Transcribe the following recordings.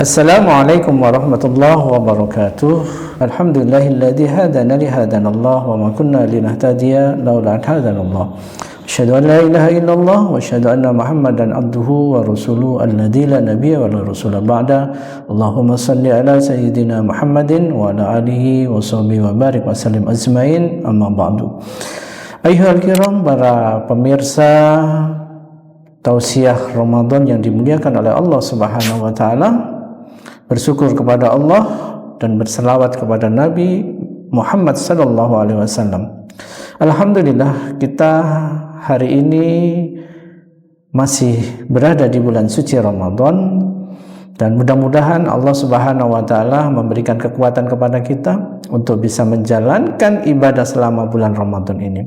Assalamualaikum warahmatullahi wabarakatuh. Alhamdulillahilladzi hadana li hadanallah wa ma kunna linahtadiya laula an hadanallah. Asyhadu an la ilaha illallah wa asyhadu anna Muhammadan abduhu wa rasuluhu alladzi la nabiyya wa la rasula ba'da. Allahumma shalli ala sayyidina Muhammadin wa ala alihi wa sahbihi wa barik wa sallim ajmain. Amma ba'du. Ayyuhal kiram, para pemirsa tausiah Ramadan yang dimuliakan oleh Allah Subhanahu wa taala, bersyukur kepada Allah dan berselawat kepada Nabi Muhammad sallallahu alaihi wasallam. Alhamdulillah, kita hari ini masih berada di bulan suci Ramadan, dan mudah-mudahan Allah Subhanahu wa taala memberikan kekuatan kepada kita untuk bisa menjalankan ibadah selama bulan Ramadan ini,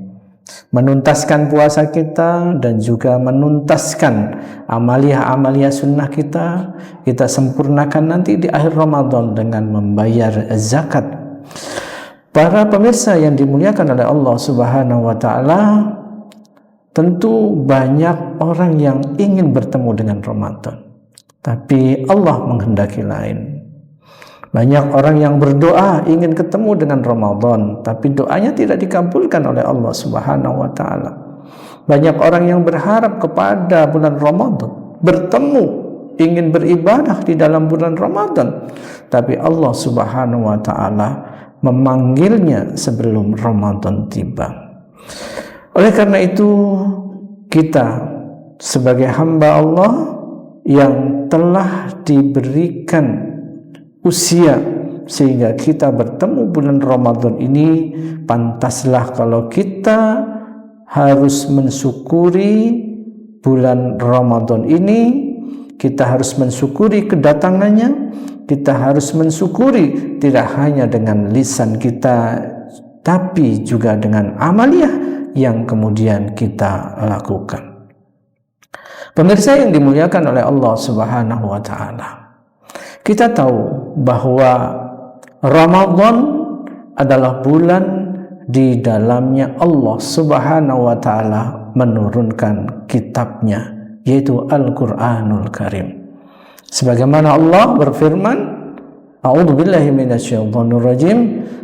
menuntaskan puasa kita dan juga menuntaskan amaliyah sunnah kita sempurnakan nanti di akhir Ramadan dengan membayar zakat. Para pemirsa yang dimuliakan oleh Allah Subhanahu wa taala, tentu banyak orang yang ingin bertemu dengan Ramadan, tapi Allah menghendaki lain. Banyak orang yang berdoa ingin ketemu dengan Ramadan, tapi doanya tidak dikabulkan oleh Allah Subhanahu wa taala. Banyak orang yang berharap kepada bulan Ramadan, bertemu, ingin beribadah di dalam bulan Ramadan, tapi Allah Subhanahu wa taala memanggilnya sebelum Ramadan tiba. Oleh karena itu, kita sebagai hamba Allah yang telah diberikan usia sehingga kita bertemu bulan Ramadan ini, pantaslah kalau kita harus mensyukuri bulan Ramadan ini. Kita harus mensyukuri kedatangannya, kita harus mensyukuri tidak hanya dengan lisan kita, tapi juga dengan amaliyah yang kemudian kita lakukan. Pemirsa yang dimuliakan oleh Allah Subhanahu wa taala, kita tahu bahwa Ramadan adalah bulan di dalamnya Allah Subhanahu wa taala menurunkan kitabnya, yaitu Al-Qur'anul Karim. Sebagaimana Allah berfirman, A'udzubillahi minasyaitonir rajim,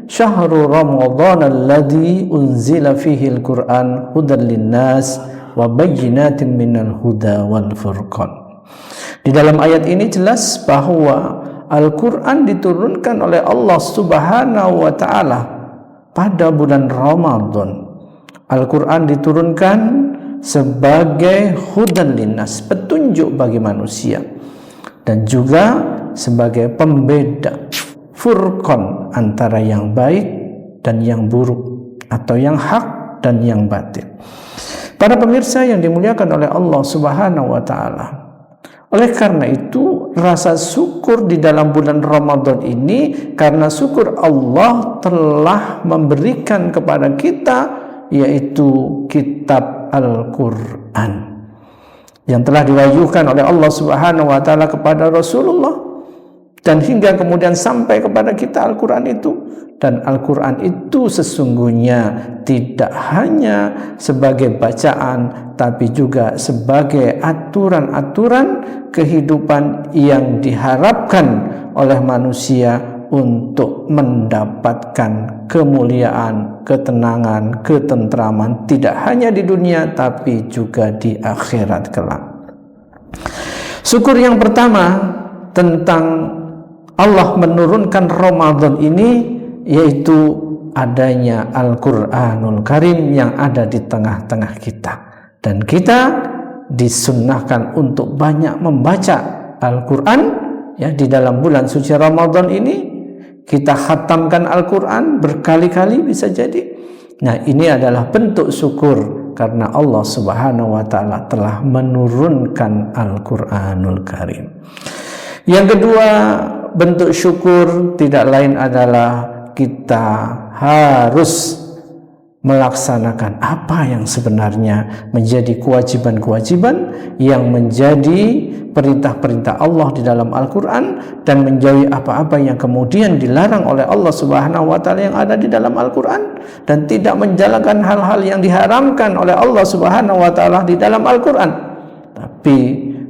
Syahrul Ramadan alladzi unzila fihi al-Qur'an hudan linnas wa bayyinatin minal huda wal furqan. Di dalam ayat ini jelas bahwa Al-Quran diturunkan oleh Allah Subhanahu wa ta'ala pada bulan Ramadan. Al-Quran diturunkan sebagai hudan linnas, petunjuk bagi manusia, dan juga sebagai pembeda, furqan, antara yang baik dan yang buruk, atau yang hak dan yang batil. Para pemirsa yang dimuliakan oleh Allah Subhanahu wa ta'ala, oleh karena itu rasa syukur di dalam bulan Ramadan ini, karena syukur Allah telah memberikan kepada kita, yaitu kitab Al-Quran yang telah diwahyukan oleh Allah Subhanahu wa taala kepada Rasulullah, dan hingga kemudian sampai kepada kita Al-Quran itu. Dan Al-Quran itu sesungguhnya tidak hanya sebagai bacaan, tapi juga sebagai aturan-aturan kehidupan yang diharapkan oleh manusia untuk mendapatkan kemuliaan, ketenangan, ketentraman, tidak hanya di dunia tapi juga di akhirat kelak. Syukur yang pertama tentang Allah menurunkan Ramadan ini, yaitu adanya Al-Quranul Karim yang ada di tengah-tengah kita, dan kita disunnahkan untuk banyak membaca Al-Quran ya di dalam bulan suci Ramadan ini. Kita khatamkan Al-Quran berkali-kali bisa jadi. Nah, ini adalah bentuk syukur karena Allah Subhanahu wa taala telah menurunkan Al-Quranul Karim. Yang kedua, bentuk syukur tidak lain adalah kita harus melaksanakan apa yang sebenarnya menjadi kewajiban-kewajiban yang menjadi perintah-perintah Allah di dalam Al-Quran, dan menjauhi apa-apa yang kemudian dilarang oleh Allah Subhanahu wa taala yang ada di dalam Al-Quran, dan tidak menjalankan hal-hal yang diharamkan oleh Allah Subhanahu wa taala di dalam Al-Quran. Tapi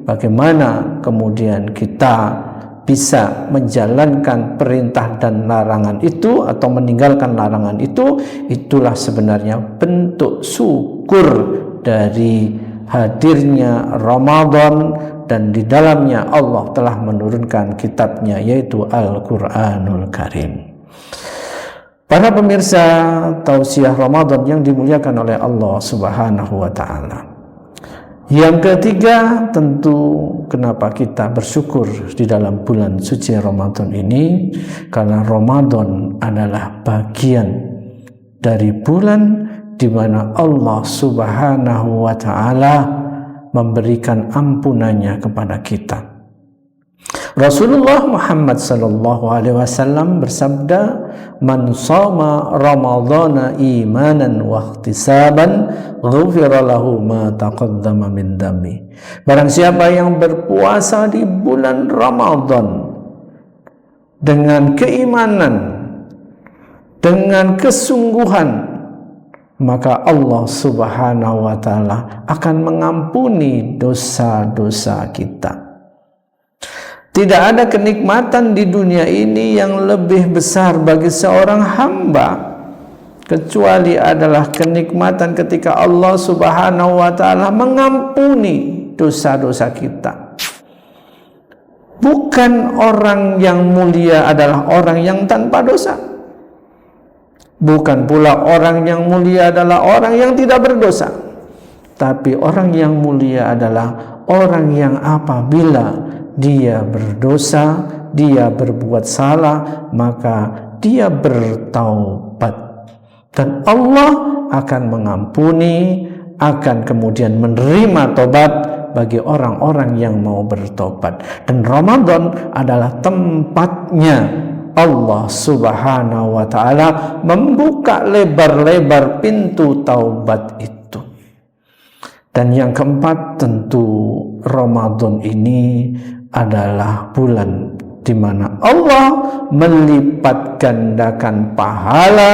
bagaimana kemudian kita bisa menjalankan perintah dan larangan itu atau meninggalkan larangan itu, itulah sebenarnya bentuk syukur dari hadirnya Ramadan, dan di dalamnya Allah telah menurunkan kitabnya yaitu Al-Quranul Karim. Para pemirsa tausiah Ramadan yang dimuliakan oleh Allah Subhanahu wa Ta'ala, yang ketiga, tentu kenapa kita bersyukur di dalam bulan suci Ramadan ini, karena Ramadan adalah bagian dari bulan di mana Allah Subhanahu wa Ta'ala memberikan ampunannya kepada kita. Rasulullah Muhammad sallallahu alaihi wasallam bersabda, "Man shoma Ramadhana imanan wa ihtisaban, ghufira lahu ma taqaddama min dami." Barang siapa yang berpuasa di bulan Ramadan dengan keimanan, dengan kesungguhan, maka Allah Subhanahu wa Ta'ala akan mengampuni dosa-dosa kita. Tidak ada kenikmatan di dunia ini yang lebih besar bagi seorang hamba kecuali adalah kenikmatan ketika Allah Subhanahu wa Ta'ala mengampuni dosa-dosa kita. Bukan orang yang mulia adalah orang yang tanpa dosa. Bukan pula orang yang mulia adalah orang yang tidak berdosa. Tapi orang yang mulia adalah orang yang apabila dia berdosa, dia berbuat salah, maka dia bertaubat, dan Allah akan mengampuni, akan kemudian menerima taubat bagi orang-orang yang mau bertobat. Dan Ramadan adalah tempatnya Allah Subhanahu wa Ta'ala membuka lebar-lebar pintu taubat itu. Dan yang keempat, tentu Ramadan ini adalah bulan di mana Allah melipat gandakan pahala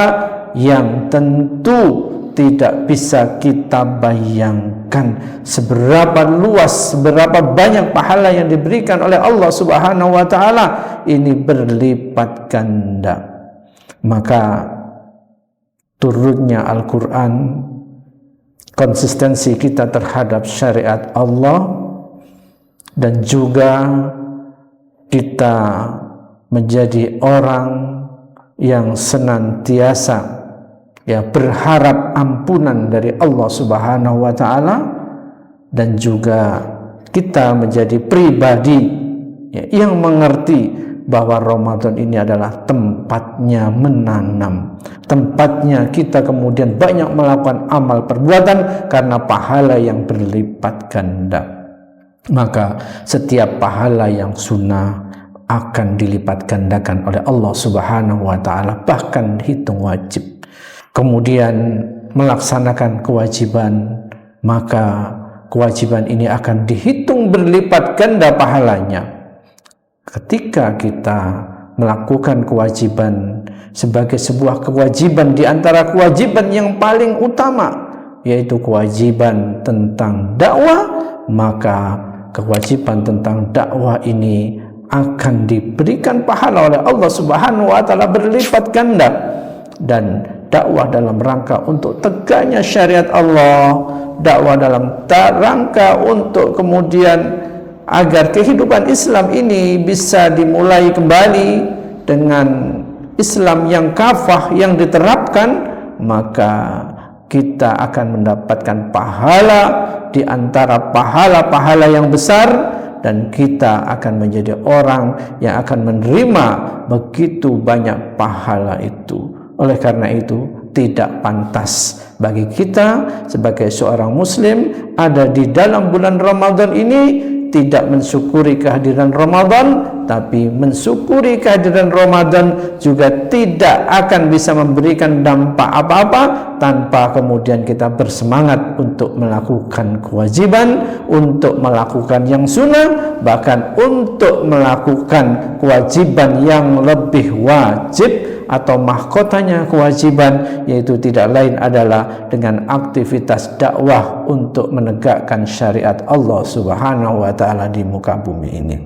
yang tentu tidak bisa kita bayangkan seberapa luas, seberapa banyak pahala yang diberikan oleh Allah Subhanahu wa Ta'ala ini berlipat ganda. Maka turunnya Al-Quran, konsistensi kita terhadap syariat Allah, dan juga kita menjadi orang yang senantiasa berharap ampunan dari Allah Subhanahu wa Ta'ala, dan juga kita menjadi pribadi yang mengerti bahwa Ramadan ini adalah tempatnya menanam, tempatnya kita kemudian banyak melakukan amal perbuatan karena pahala yang berlipat ganda. Maka setiap pahala yang sunnah akan dilipat gandakan oleh Allah Subhanahu wa Ta'ala, bahkan hitung wajib. Kemudian melaksanakan kewajiban, maka kewajiban ini akan dihitung berlipat ganda pahalanya. Ketika kita melakukan kewajiban sebagai sebuah kewajiban di antara kewajiban yang paling utama, yaitu kewajiban tentang dakwah, maka kewajiban tentang dakwah ini akan diberikan pahala oleh Allah Subhanahu wa Ta'ala berlipat ganda. Dan dakwah dalam rangka untuk tegaknya syariat Allah, dakwah dalam rangka untuk kemudian agar kehidupan Islam ini bisa dimulai kembali dengan Islam yang kafah yang diterapkan, maka kita akan mendapatkan pahala di antara pahala-pahala yang besar, dan kita akan menjadi orang yang akan menerima begitu banyak pahala itu. Oleh karena itu, tidak pantas bagi kita sebagai seorang muslim ada di dalam bulan Ramadan ini tidak mensyukuri kehadiran Ramadan, tapi mensyukuri kehadiran Ramadan juga tidak akan bisa memberikan dampak apa-apa tanpa kemudian kita bersemangat untuk melakukan kewajiban, untuk melakukan yang sunnah, bahkan untuk melakukan kewajiban yang lebih wajib atau mahkotanya kewajiban, yaitu tidak lain adalah dengan aktivitas dakwah untuk menegakkan syariat Allah Subhanahu wa Ta'ala di muka bumi ini.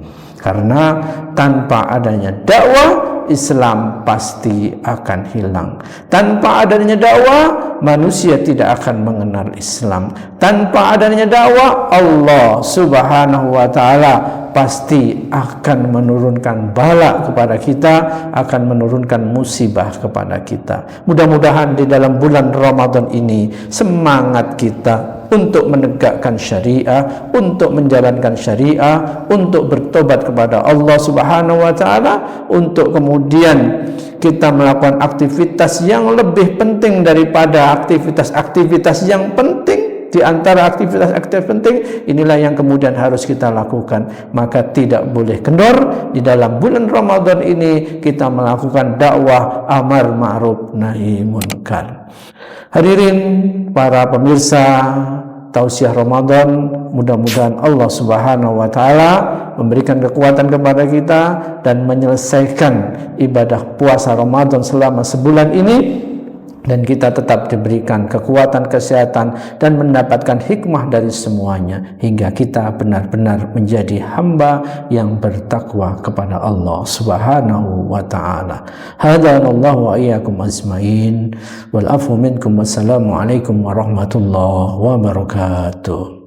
Karena tanpa adanya dakwah, Islam pasti akan hilang. Tanpa adanya dakwah, manusia tidak akan mengenal Islam. Tanpa adanya dakwah, Allah Subhanahu wa ta'ala pasti akan menurunkan bala kepada kita, akan menurunkan musibah kepada kita. Mudah-mudahan di dalam bulan Ramadan ini semangat kita untuk menegakkan syariah, untuk menjalankan syariah, untuk bertobat kepada Allah Subhanahu wa ta'ala, untuk kemudian kita melakukan aktivitas yang lebih penting daripada aktivitas-aktivitas yang penting. Di antara aktivitas-aktivitas penting inilah yang kemudian harus kita lakukan. Maka tidak boleh kendor. Di dalam bulan Ramadan ini kita melakukan dakwah amar ma'ruf nahi munkar. Hadirin para pemirsa Tausiah Ramadan, mudah-mudahan Allah Subhanahu wa ta'ala memberikan kekuatan kepada kita dan menyelesaikan ibadah puasa Ramadan selama sebulan ini, dan kita tetap diberikan kekuatan, kesehatan, dan mendapatkan hikmah dari semuanya, hingga kita benar-benar menjadi hamba yang bertakwa kepada Allah Subhanahu wa ta'ala. Hadanallahu wa iyyakum ajmain, wal afu minkum, wassalamu alaikum warahmatullahi wabarakatuh.